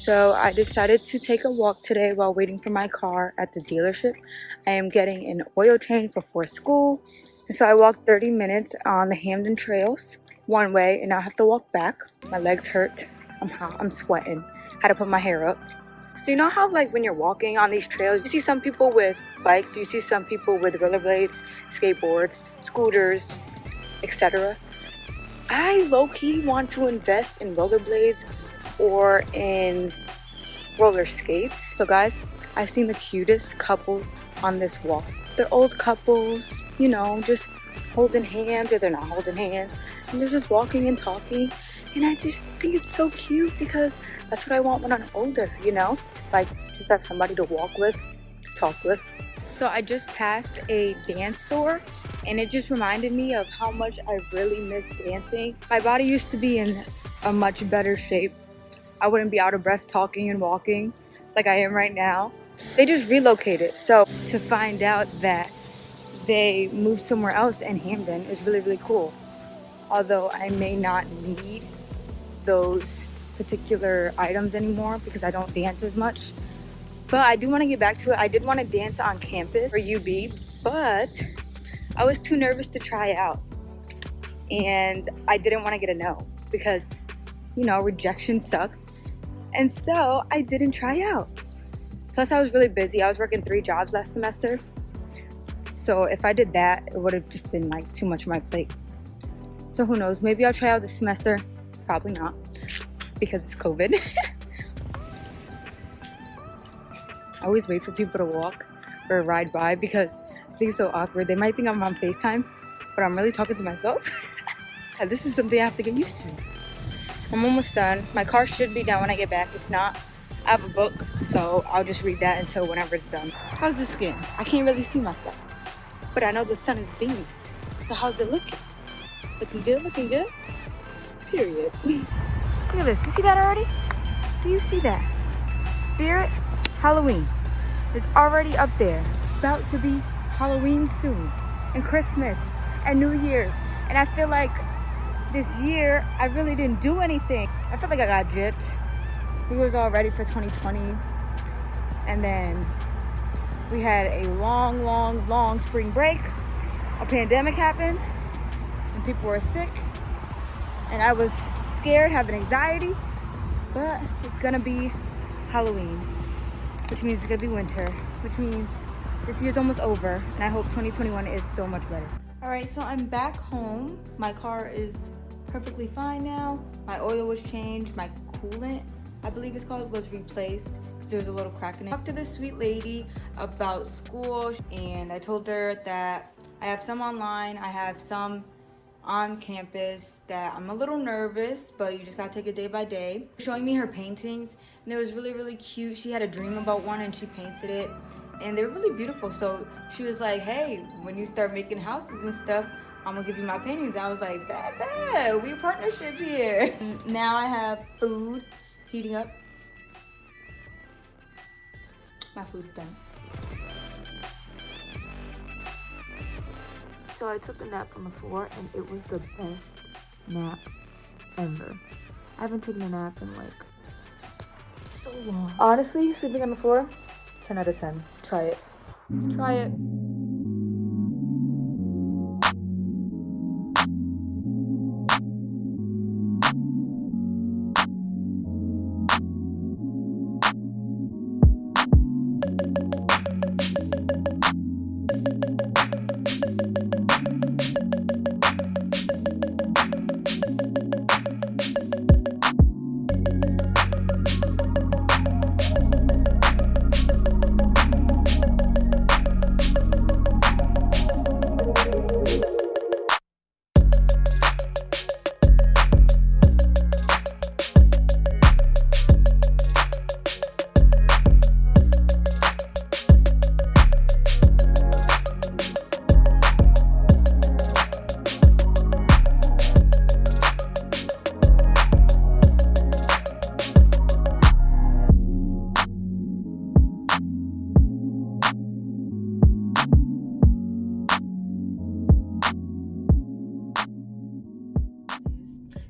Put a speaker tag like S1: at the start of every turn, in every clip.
S1: So I decided to take a walk today while waiting for my car at the dealership. I am getting an oil change before school. And so I walked 30 minutes on the Hamden trails one way, and now I have to walk back. My legs hurt. I'm hot. I'm sweating. Had to put my hair up. So you know how like when you're walking on these trails, you see some people with bikes, you see some people with rollerblades, skateboards, scooters, etc. I low-key want to invest in rollerblades or in roller skates. So guys, I've seen the cutest couples on this walk. They're old couples, you know, just holding hands, or they're not holding hands, and they're just walking and talking. And I just think it's so cute because that's what I want when I'm older, you know? Like, just have somebody to walk with, to talk with. So I just passed a dance store, and it just reminded me of how much I really miss dancing. My body used to be in a much better shape. I wouldn't be out of breath talking and walking like I am right now. They just relocated. So to find out that they moved somewhere else in Hamden is really, really cool. Although I may not need those particular items anymore because I don't dance as much. But I do want to get back to it. I did want to dance on campus for UB, but I was too nervous to try out. And I didn't want to get a no because, you know, rejection sucks. And so I didn't try out. Plus I was really busy. I was working 3 jobs last semester. So if I did that, it would have just been like too much on my plate. So who knows, maybe I'll try out this semester. Probably not, because it's COVID. I always wait for people to walk or ride by because I think it's so awkward. They might think I'm on FaceTime, but I'm really talking to myself. This is something I have to get used to. I'm almost done. My car should be done when I get back. If not, I have a book, so I'll just read that until whenever it's done. How's the skin? I can't really see myself, but I know the sun is beaming. So how's it looking? Looking good, looking good? Period. Look at this, you see that already? Do you see that? Spirit Halloween is already up there. About to be Halloween soon, and Christmas, and New Year's. And I feel like this year, I really didn't do anything. I feel like I got gypped. We was all ready for 2020. And then we had a long spring break. A pandemic happened, and people were sick. And I was scared, having anxiety. But it's gonna be Halloween, which means it's gonna be winter, which means this year's almost over. And I hope 2021 is so much better. All right, so I'm back home. My car is perfectly fine now. My oil was changed. My coolant, I believe it's called, was replaced because there was a little crack in it. I talked to this sweet lady about school, and I told her that I have some online, I have some on campus, that I'm a little nervous, but you just gotta take it day by day. Showing me her paintings, and it was really, really cute. She had a dream about one, and she painted it, and they were really beautiful. So she was like, hey, when you start making houses and stuff, I'm gonna give you my paintings. I was like, bad, we partnership here. Now I have food heating up. My food's done. So I took a nap on the floor, and it was the best nap ever. I haven't taken a nap in like so long. Honestly, sleeping on the floor, 10 out of 10. Try it. Try it.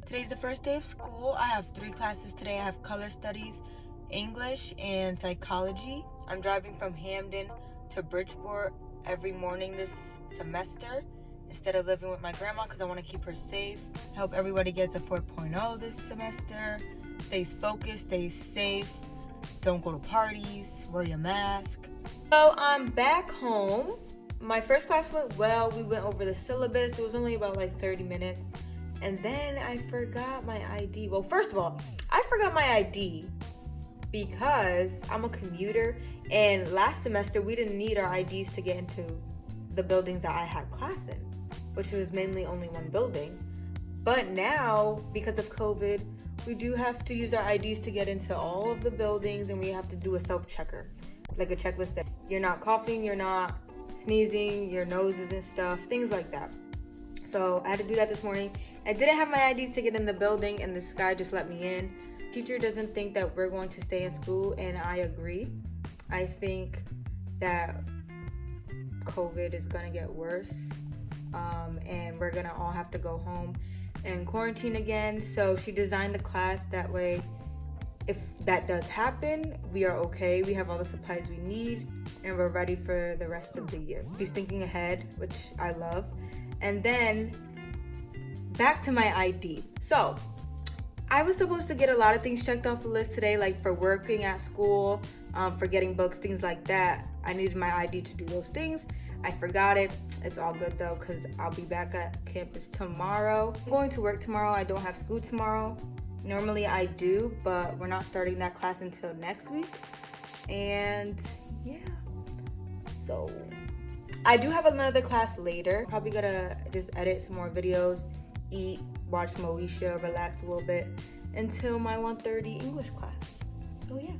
S1: Today's the first day of school. I have 3 classes today. I have color studies English and psychology. I'm driving from Hamden to Bridgeport every morning this semester instead of living with my grandma because I want to keep her safe. I hope everybody gets a 4.0 this semester, stays focused, stays safe, don't go to parties, wear your mask. So I'm back home. My first class went well. We went over the syllabus. It was only about like 30 minutes. And then I forgot my ID. Well, first of all, I forgot my ID because I'm a commuter, and last semester we didn't need our IDs to get into the buildings that I had class in, which was mainly only one building. But now, because of COVID, we do have to use our IDs to get into all of the buildings, and we have to do a self-checker, like a checklist that you're not coughing, you're not sneezing, your nose isn't stuffed, things like that. So I had to do that this morning. I didn't have my IDs to get in the building, and this guy just let me in. Teacher doesn't think that we're going to stay in school, and I agree. I think that COVID is gonna get worse, and we're gonna all have to go home and quarantine again. So she designed the class that way, if that does happen, we are okay. We have all the supplies we need, and we're ready for the rest of the year. She's thinking ahead, which I love. And then back to my ID. So I was supposed to get a lot of things checked off the list today, like for working at school, for getting books, things like that. I needed my ID to do those things. I forgot it. It's all good though, because I'll be back at campus tomorrow. I'm going to work tomorrow. I don't have school tomorrow. Normally I do, but we're not starting that class until next week. And yeah, so I do have another class later. Probably gonna just edit some more videos, eat, watch Moesha, relax a little bit until my 1:30 English class. So yeah.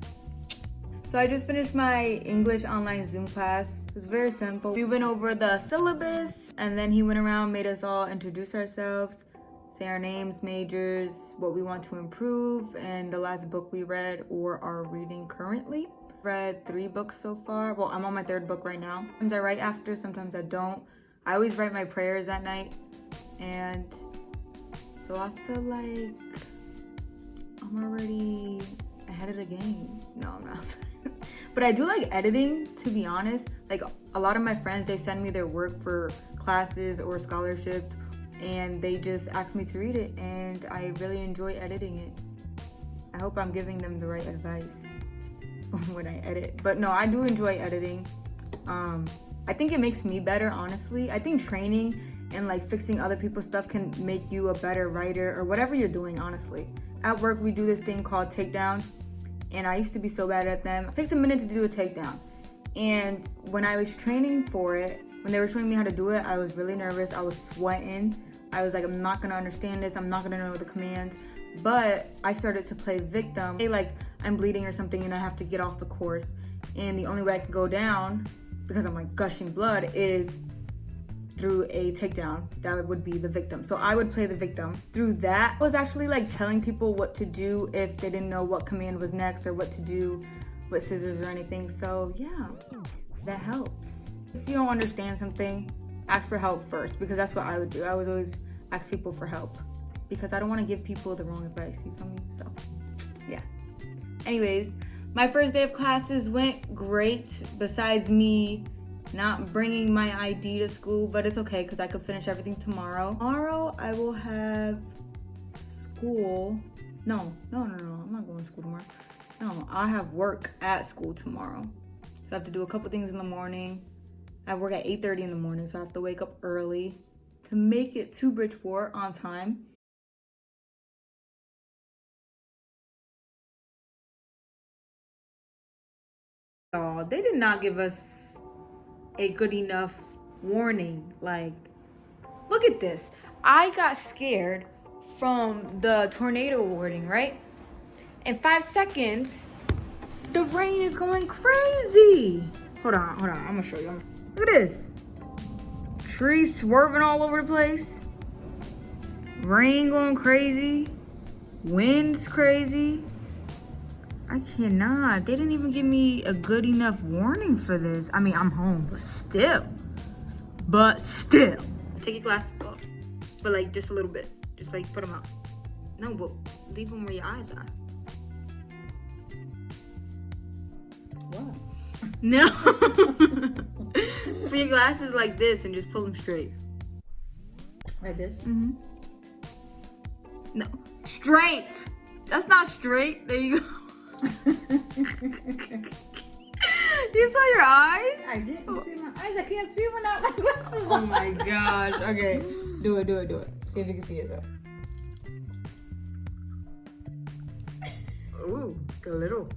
S1: So I just finished my English online Zoom class. It was very simple. We went over the syllabus, and then he went around, made us all introduce ourselves, say our names, majors, what we want to improve, and the last book we read or are reading currently. Read 3 books so far. Well, I'm on my 3rd book right now. Sometimes I write after, sometimes I don't. I always write my prayers at night, and so I feel like I'm already ahead of the game. No, I'm not. But I do like editing, to be honest. Like a lot of my friends, they send me their work for classes or scholarships, and they just ask me to read it, and I really enjoy editing it. I hope I'm giving them the right advice when I edit. But no, I do enjoy editing. I think it makes me better, honestly. I think training and like fixing other people's stuff can make you a better writer or whatever you're doing, honestly. At work, we do this thing called takedowns, and I used to be so bad at them. It takes a minute to do a takedown. And when I was training for it, when they were showing me how to do it, I was really nervous. I was sweating. I was like, I'm not gonna understand this. I'm not gonna know the commands. But I started to play victim. Like I'm bleeding or something and I have to get off the course. And the only way I can go down, because I'm like gushing blood, is through a takedown. That would be the victim. So I would play the victim. Through that, I was actually like telling people what to do if they didn't know what command was next or what to do with scissors or anything. So yeah, that helps. If you don't understand something, ask for help first, because that's what I would do. I would always ask people for help because I don't want to give people the wrong advice, you feel me? So yeah. Anyways, my first day of classes went great, besides me not bringing my ID to school, but it's okay because I could finish everything tomorrow. Tomorrow I will have school. No, I'm not going to school tomorrow. No, I have work at school tomorrow. So I have to do a couple things in the morning. I work at 8:30 in the morning, so I have to wake up early to make it to Bridgeport on time. Oh, they did not give us a good enough warning. Like, look at this. I got scared from the tornado warning, right? In 5 seconds, the rain is going crazy. Hold on, I'm gonna show you. Look at this. Trees swerving all over the place. Rain going crazy. Wind's crazy. I cannot. They didn't even give me a good enough warning for this. I mean, I'm home, but still. Take your glasses off. But like just a little bit. Just like put them out. No, but leave them where your eyes are.
S2: What?
S1: No. Put your glasses like this and just pull them straight.
S2: Like this?
S1: Mm-hmm. No. Straight. That's not straight. There you go. You saw your eyes?
S2: I didn't see my eyes. I can't see without my glasses
S1: Oh
S2: on.
S1: my gosh. Okay. Do it. See if you can see it though. Ooh, a little.